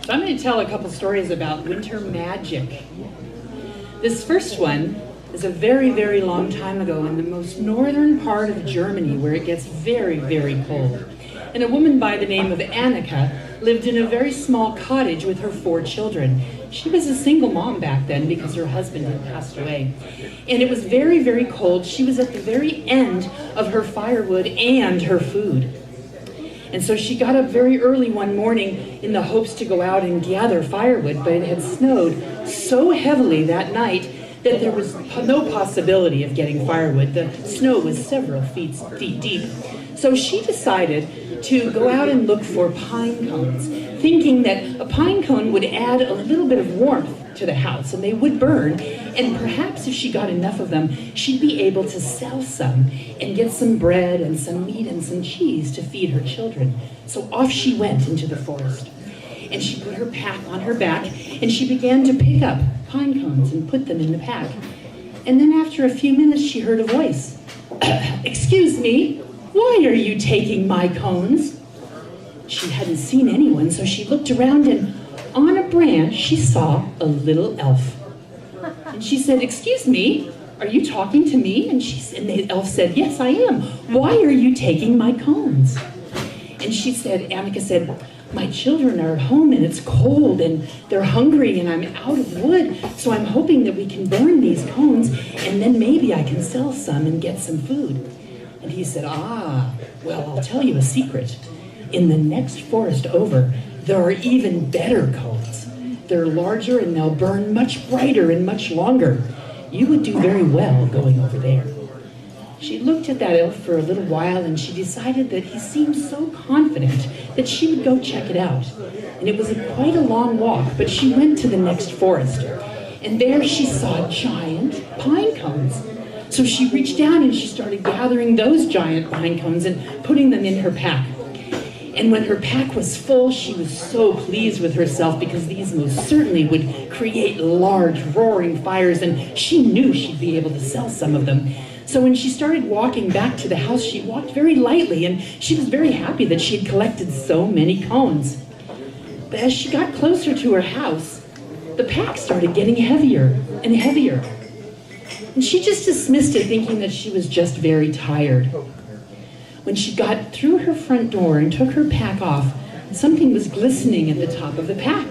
So I'm going to tell a couple stories about winter magic. This first one is a very, very long time ago in the most northern part of Germany where it gets very, very cold. And a woman by the name of Annika lived in a very small cottage with her 4 children. She was a single mom back then because her husband had passed away. And it was very, very cold. She was at the very end of her firewood and her food. And so she got up very early one morning in the hopes to go out and gather firewood, but it had snowed so heavily that night that there was no possibility of getting firewood. The snow was several feet deep. So she decided to go out and look for pine cones, thinking that a pine cone would add a little bit of warmth to the house and they would burn, and perhaps if she got enough of them, she'd be able to sell some and get some bread and some meat and some cheese to feed her children. So off she went into the forest. And she put her pack on her back and she began to pick up pine cones and put them in the pack. And then after a few minutes she heard a voice. "Excuse me, why are you taking my cones?" She hadn't seen anyone, so she looked around and on a branch she saw a little elf. And she said, "Excuse me, are you talking to me?" And the elf said, "Yes, I am. Why are you taking my cones?" And Annika said, "My children are at home and it's cold and they're hungry and I'm out of wood, so I'm hoping that we can burn these cones and then maybe I can sell some and get some food." And he said, "Well, I'll tell you a secret. In the next forest over, there are even better cones. They're larger and they'll burn much brighter and much longer. You would do very well going over there." She looked at that elf for a little while and she decided that he seemed so confident that she would go check it out. And it was quite a long walk, but she went to the next forest. And there she saw giant pine cones. So she reached down and she started gathering those giant pine cones and putting them in her pack. And when her pack was full, she was so pleased with herself because these most certainly would create large roaring fires and she knew she'd be able to sell some of them. So when she started walking back to the house, she walked very lightly and she was very happy that she had collected so many cones. But as she got closer to her house, the pack started getting heavier and heavier. And she just dismissed it, thinking that she was just very tired. When she got through her front door and took her pack off, something was glistening at the top of the pack.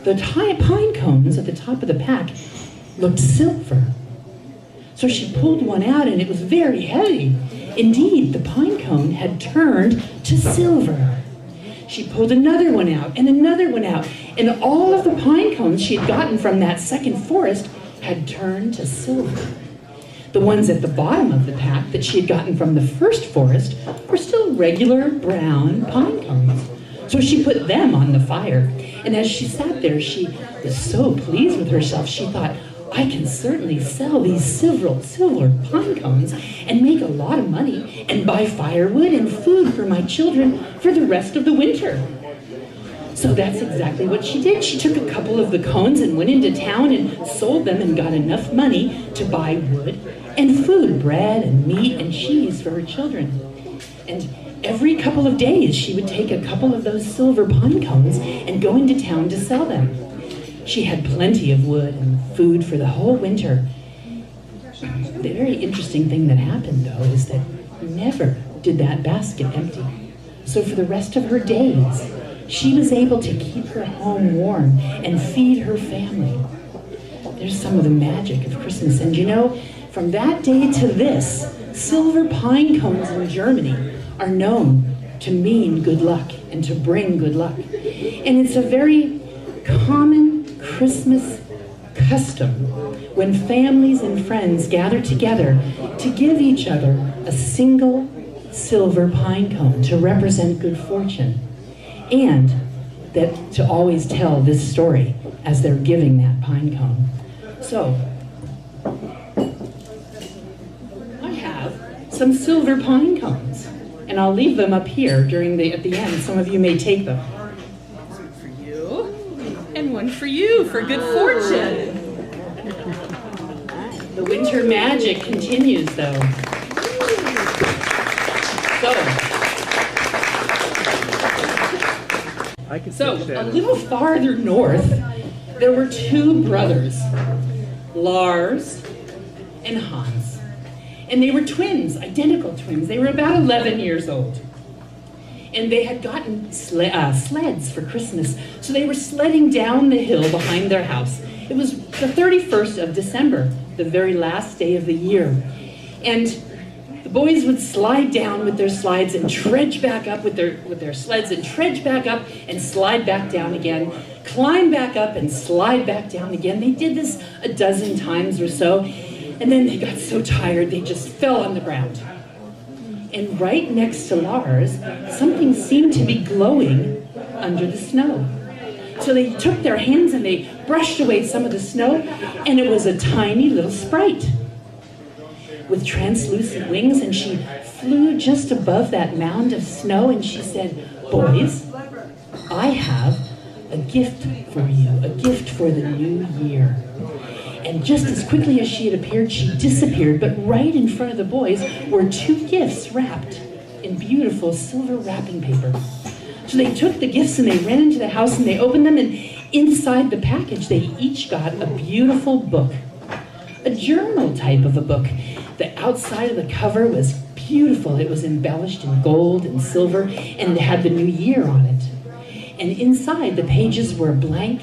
The pine cones at the top of the pack looked silver. So she pulled one out and it was very heavy. Indeed, the pine cone had turned to silver. She pulled another one out and another one out, and all of the pine cones she had gotten from that second forest had turned to silver. The ones at the bottom of the pack that she had gotten from the first forest were still regular brown pine cones. So she put them on the fire, and as she sat there, she was so pleased with herself, she thought, "I can certainly sell these silver pine cones and make a lot of money and buy firewood and food for my children for the rest of the winter." So that's exactly what she did. She took a couple of the cones and went into town and sold them and got enough money to buy wood and food, bread and meat and cheese for her children. And every couple of days she would take a couple of those silver pine cones and go into town to sell them. She had plenty of wood and food for the whole winter. The very interesting thing that happened, though, is that never did that basket empty. So for the rest of her days, she was able to keep her home warm and feed her family. There's some of the magic of Christmas. And you know, from that day to this, silver pine cones in Germany are known to mean good luck and to bring good luck. And it's a very common Christmas custom when families and friends gather together to give each other a single silver pine cone to represent good fortune, and that to always tell this story as they're giving that pine cone. So I have some silver pine cones, and I'll leave them up here at the end. Some of you may take them. And one for you for good fortune. The winter magic continues, though. So, So, a little farther north, there were two brothers, Lars and Hans. And they were twins, identical twins. They were about 11 years old. And they had gotten sleds for Christmas. So they were sledding down the hill behind their house. It was the 31st of December, the very last day of the year. And the boys would slide down with their slides and trudge back up with their sleds and trudge back up and slide back down again, climb back up and slide back down again. They did this a dozen times or so, and then they got so tired they just fell on the ground. And right next to Lars, something seemed to be glowing under the snow. So they took their hands and they brushed away some of the snow, and it was a tiny little sprite with translucent wings, and she flew just above that mound of snow, and she said, "Boys, I have a gift for you, a gift for the new year." And just as quickly as she had appeared, she disappeared, but right in front of the boys were two gifts wrapped in beautiful silver wrapping paper. So they took the gifts and they ran into the house and they opened them, and inside the package they each got a beautiful book, a journal type of a book. The outside of the cover was beautiful. It was embellished in gold and silver, and it had the new year on it. And inside, the pages were blank,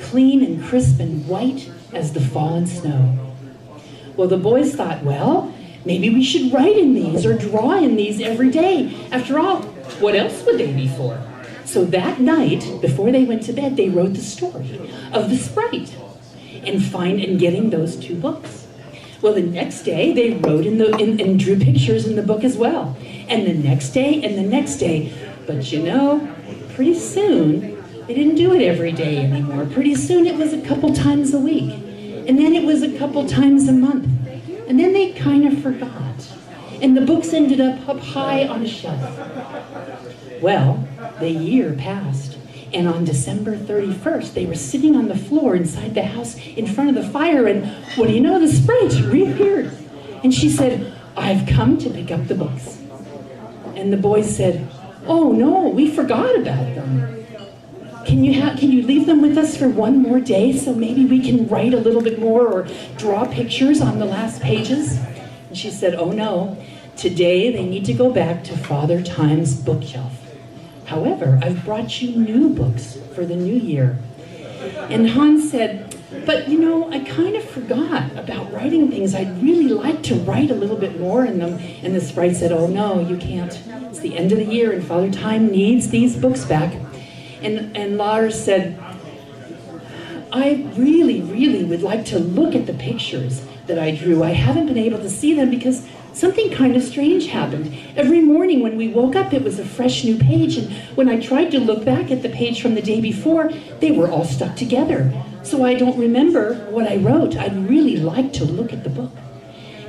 clean and crisp and white as the fallen snow. Well, the boys thought, well, maybe we should write in these or draw in these every day. After all, what else would they be for? So that night, before they went to bed, they wrote the story of the sprite and getting those two books. Well, the next day, they wrote and drew pictures in the book as well. And the next day, and the next day. But you know, pretty soon, they didn't do it every day anymore. Pretty soon, it was a couple times a week. And then it was a couple times a month. And then they kind of forgot. And the books ended up high on a shelf. Well, the year passed. And on December 31st, they were sitting on the floor inside the house in front of the fire, and what do you know, the sprite reappeared. And she said, "I've come to pick up the books." And the boys said, "Oh no, we forgot about them. Can you leave them with us for one more day so maybe we can write a little bit more or draw pictures on the last pages?" And she said, "Oh no, today they need to go back to Father Time's bookshelf. However, I've brought you new books for the new year." And Hans said, "But you know, I kind of forgot about writing things. I'd really like to write a little bit more in them." And the sprite said, "Oh no, you can't. It's the end of the year and Father Time needs these books back." And Lars said, "I really, really would like to look at the pictures that I drew. I haven't been able to see them because something kind of strange happened. Every morning when we woke up, it was a fresh new page, and when I tried to look back at the page from the day before, they were all stuck together. So I don't remember what I wrote. I'd really like to look at the book."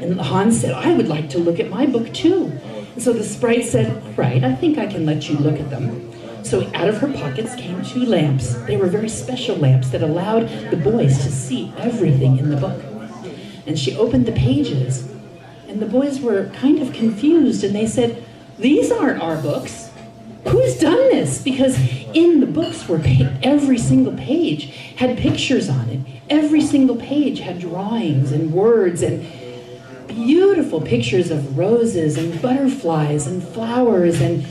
And Hans said, "I would like to look at my book too." And so the sprite said, "Right, I think I can let you look at them." So out of her pockets came two lamps. They were very special lamps that allowed the boys to see everything in the book. And she opened the pages, and the boys were kind of confused, and they said, "These aren't our books. Who's done this?" Because in the books were every single page had pictures on it. Every single page had drawings and words and beautiful pictures of roses and butterflies and flowers and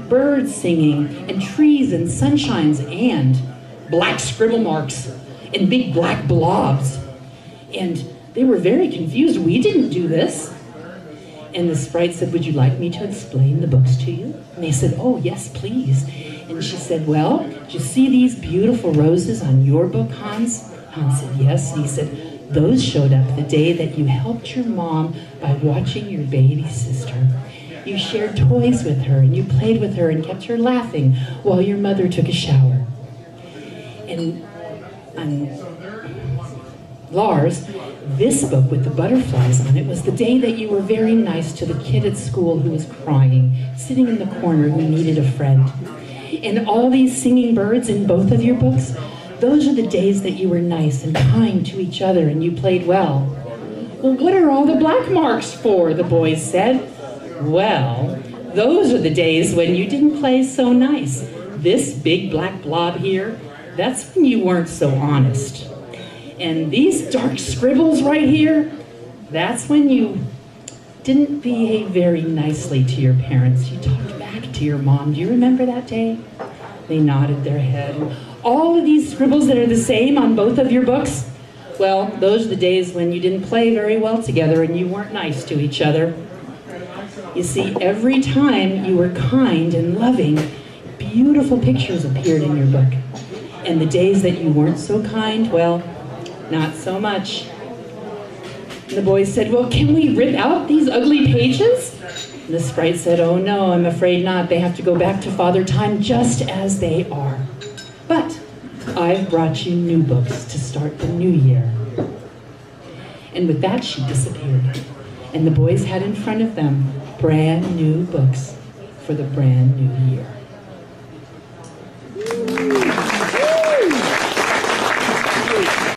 birds singing and trees and sunshines and black scribble marks and big black blobs. And they were very confused. "We didn't do this." And the sprite said, "Would you like me to explain the books to you?" And they said, "Oh, yes, please." And she said, "Well, do you see these beautiful roses on your book, Hans?" Hans said, "Yes." And he said, "Those showed up the day that you helped your mom by watching your baby sister. You shared toys with her, and you played with her and kept her laughing while your mother took a shower." And Lars, this book with the butterflies on it was the day that you were very nice to the kid at school who was crying, sitting in the corner who needed a friend. And all these singing birds in both of your books, those are the days that you were nice and kind to each other and you played well. "Well, what are all the black marks for?" the boys said. "Well, those are the days when you didn't play so nice. This big black blob here, that's when you weren't so honest. And these dark scribbles right here, that's when you didn't behave very nicely to your parents. You talked back to your mom. Do you remember that day? They nodded their head. All of these scribbles that are the same on both of your books, well, those are the days when you didn't play very well together and you weren't nice to each other. You see, every time you were kind and loving, beautiful pictures appeared in your book. And the days that you weren't so kind, well, not so much. And the boys said, well, can we rip out these ugly pages? And the sprite said, oh no, I'm afraid not. They have to go back to Father Time just as they are. But I've brought you new books to start the new year. And with that, she disappeared. And the boys had in front of them brand new books for the brand new year.